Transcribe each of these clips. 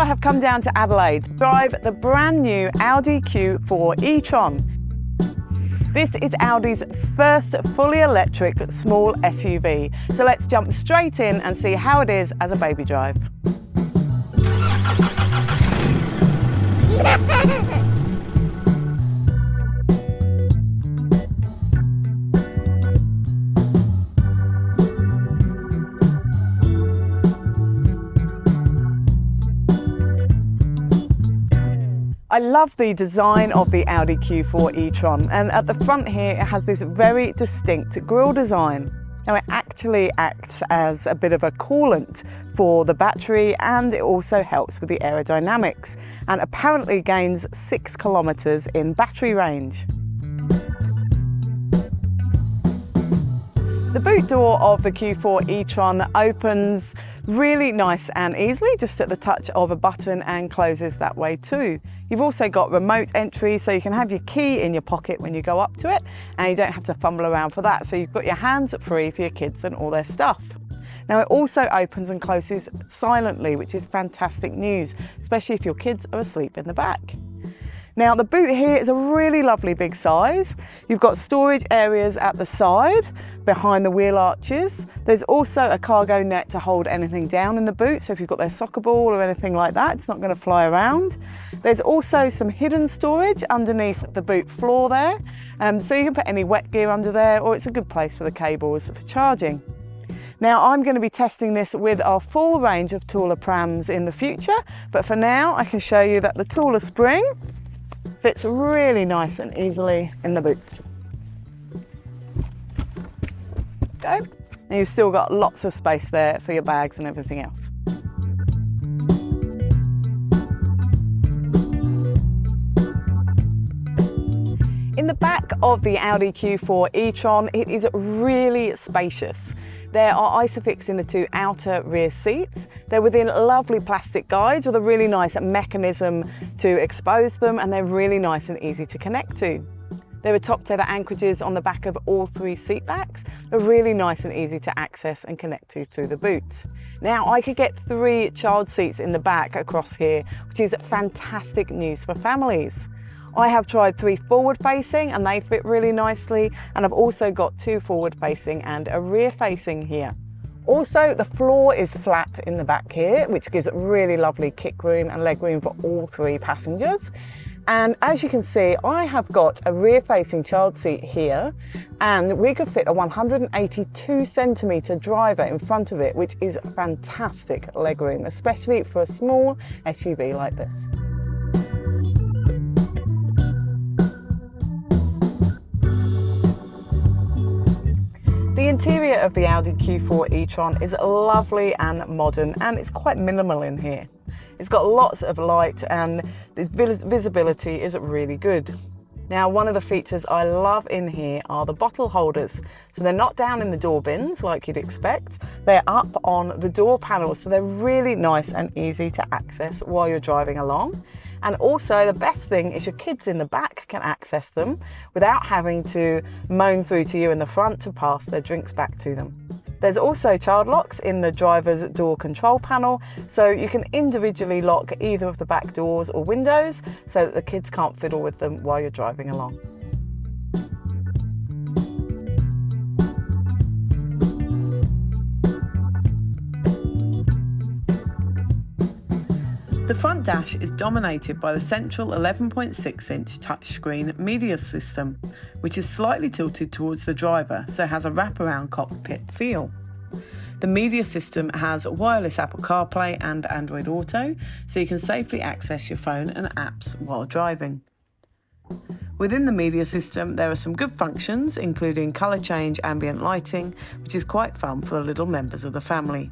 I have come down to Adelaide to drive the brand new Audi Q4 e-tron. This is Audi's first fully electric small SUV. So let's jump straight in and see how it is as a baby drive. I love the design of the Audi Q4 e-tron, and at the front here it has this very distinct grille design. Now it actually acts as a bit of a coolant for the battery, and it also helps with the aerodynamics and apparently gains 6 kilometers in battery range. The boot door of the Q4 e-tron opens really nice and easily, just at the touch of a button, and closes that way too. You've also got remote entry, so you can have your key in your pocket when you go up to it, and you don't have to fumble around for that, so you've got your hands free for your kids and all their stuff. Now it also opens and closes silently, which is fantastic news, especially if your kids are asleep in the back. Now the boot here is a really lovely big size. You've got storage areas at the side, behind the wheel arches. There's also a cargo net to hold anything down in the boot, so if you've got their soccer ball or anything like that, it's not going to fly around. There's also some hidden storage underneath the boot floor there, so you can put any wet gear under there, or it's a good place for the cables for charging. Now I'm going to be testing this with our full range of Tula prams in the future, but for now I can show you that the Tula spring fits really nice and easily in the boots. Go. And you've still got lots of space there for your bags and everything else. In the back of the Audi Q4 e-tron, it is really spacious. There are Isofix in the 2 outer rear seats. They're within lovely plastic guides with a really nice mechanism to expose them, and they're really nice and easy to connect to. There are top tether anchorages on the back of all 3 seat backs. They're really nice and easy to access and connect to through the boot. Now I could get 3 child seats in the back across here, which is fantastic news for families. I have tried 3 forward facing and they fit really nicely, and I've also got 2 forward facing and a rear facing here. Also, the floor is flat in the back here, which gives really lovely kick room and leg room for all 3 passengers. And as you can see, I have got a rear facing child seat here, and we could fit a 182 centimetre driver in front of it, which is fantastic leg room, especially for a small SUV like this. The interior of the Audi Q4 e-tron is lovely and modern, and it's quite minimal in here. It's got lots of light and the visibility is really good. Now, one of the features I love in here are the bottle holders. So they're not down in the door bins like you'd expect. They're up on the door panels, so they're really nice and easy to access while you're driving along. And also the best thing is your kids in the back can access them without having to moan through to you in the front to pass their drinks back to them. There's also child locks in the driver's door control panel, so you can individually lock either of the back doors or windows so that the kids can't fiddle with them while you're driving along. The front dash is dominated by the central 11.6-inch touchscreen media system, which is slightly tilted towards the driver, so has a wraparound cockpit feel. The media system has wireless Apple CarPlay and Android Auto, so you can safely access your phone and apps while driving. Within the media system, there are some good functions, including colour change ambient lighting, which is quite fun for the little members of the family.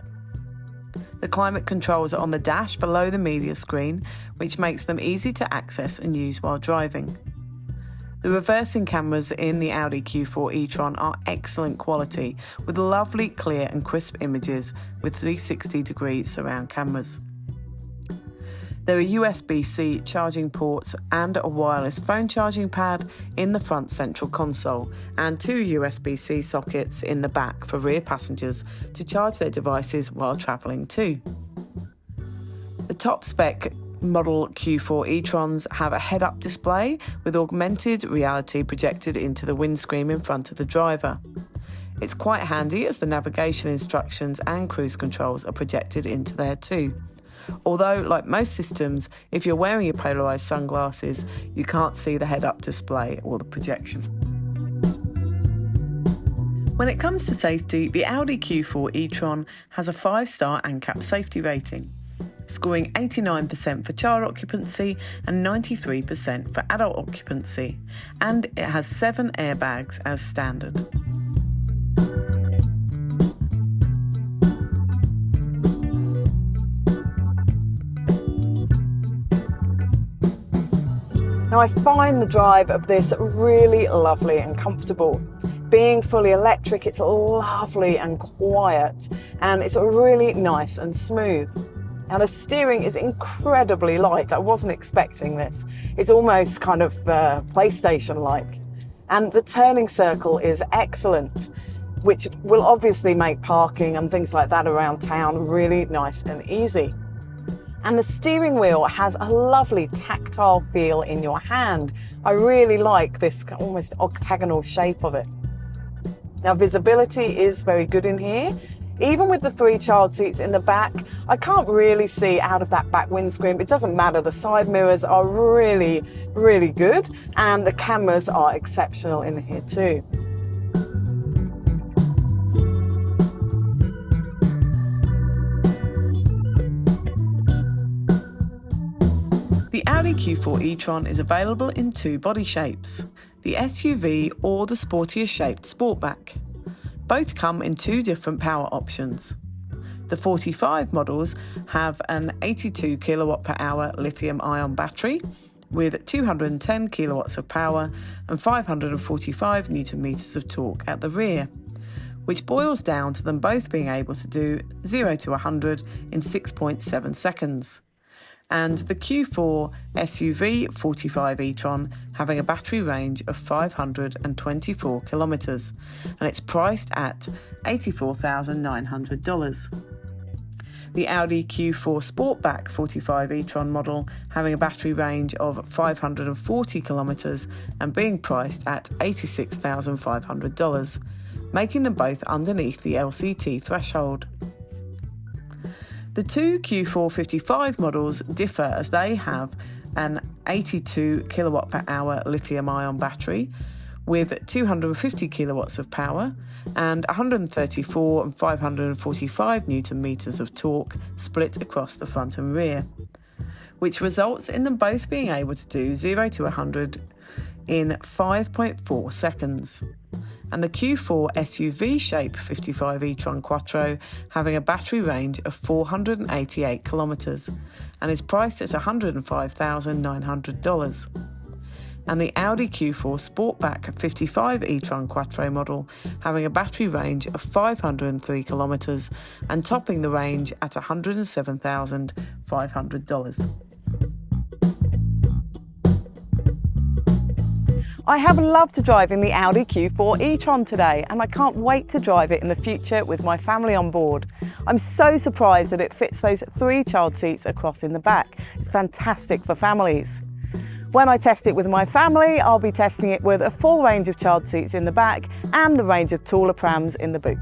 The climate controls are on the dash below the media screen, which makes them easy to access and use while driving. The reversing cameras in the Audi Q4 e-tron are excellent quality, with lovely, clear and crisp images with 360-degree surround cameras. There are USB-C charging ports and a wireless phone charging pad in the front central console, and 2 USB-C sockets in the back for rear passengers to charge their devices while travelling too. The top spec model Q4 e-trons have a head-up display with augmented reality projected into the windscreen in front of the driver. It's quite handy as the navigation instructions and cruise controls are projected into there too. Although, like most systems, if you're wearing your polarised sunglasses, you can't see the head-up display or the projection. When it comes to safety, the Audi Q4 e-tron has a 5-star ANCAP safety rating, scoring 89% for child occupancy and 93% for adult occupancy, and it has 7 airbags as standard. Now, I find the drive of this really lovely and comfortable. Being fully electric, it's lovely and quiet, and it's really nice and smooth. Now, the steering is incredibly light. I wasn't expecting this. It's almost kind of PlayStation-like. And the turning circle is excellent, which will obviously make parking and things like that around town really nice and easy. And the steering wheel has a lovely tactile feel in your hand. I really like this almost octagonal shape of it. Now, visibility is very good in here. Even with the 3 child seats in the back, I can't really see out of that back windscreen, but it doesn't matter. The side mirrors are really, really good, and the cameras are exceptional in here too. The Audi Q4 e-tron is available in 2 body shapes, the SUV or the sportier shaped Sportback. Both come in 2 different power options. The 45 models have an 82 kilowatt per hour lithium-ion battery with 210 kilowatts of power and 545 newton meters of torque at the rear, which boils down to them both being able to do 0 to 100 in 6.7 seconds. And the Q4 SUV 45 e-tron having a battery range of 524 kilometres, and it's priced at $84,900. The Audi Q4 Sportback 45 e-tron model having a battery range of 540 kilometres and being priced at $86,500, making them both underneath the LCT threshold. The 2 Q4 55 models differ as they have an 82 kilowatt per hour lithium-ion battery with 250 kilowatts of power and 134 and 545 newton meters of torque split across the front and rear, which results in them both being able to do 0 to 100 in 5.4 seconds. And the Q4 SUV shape 55 e-tron Quattro having a battery range of 488 kilometres and is priced at $105,900. And the Audi Q4 Sportback 55 e-tron Quattro model having a battery range of 503 kilometres and topping the range at $107,500. I have loved driving the Audi Q4 e-tron today, and I can't wait to drive it in the future with my family on board. I'm so surprised that it fits those 3 child seats across in the back. It's fantastic for families. When I test it with my family, I'll be testing it with a full range of child seats in the back and the range of taller prams in the boot.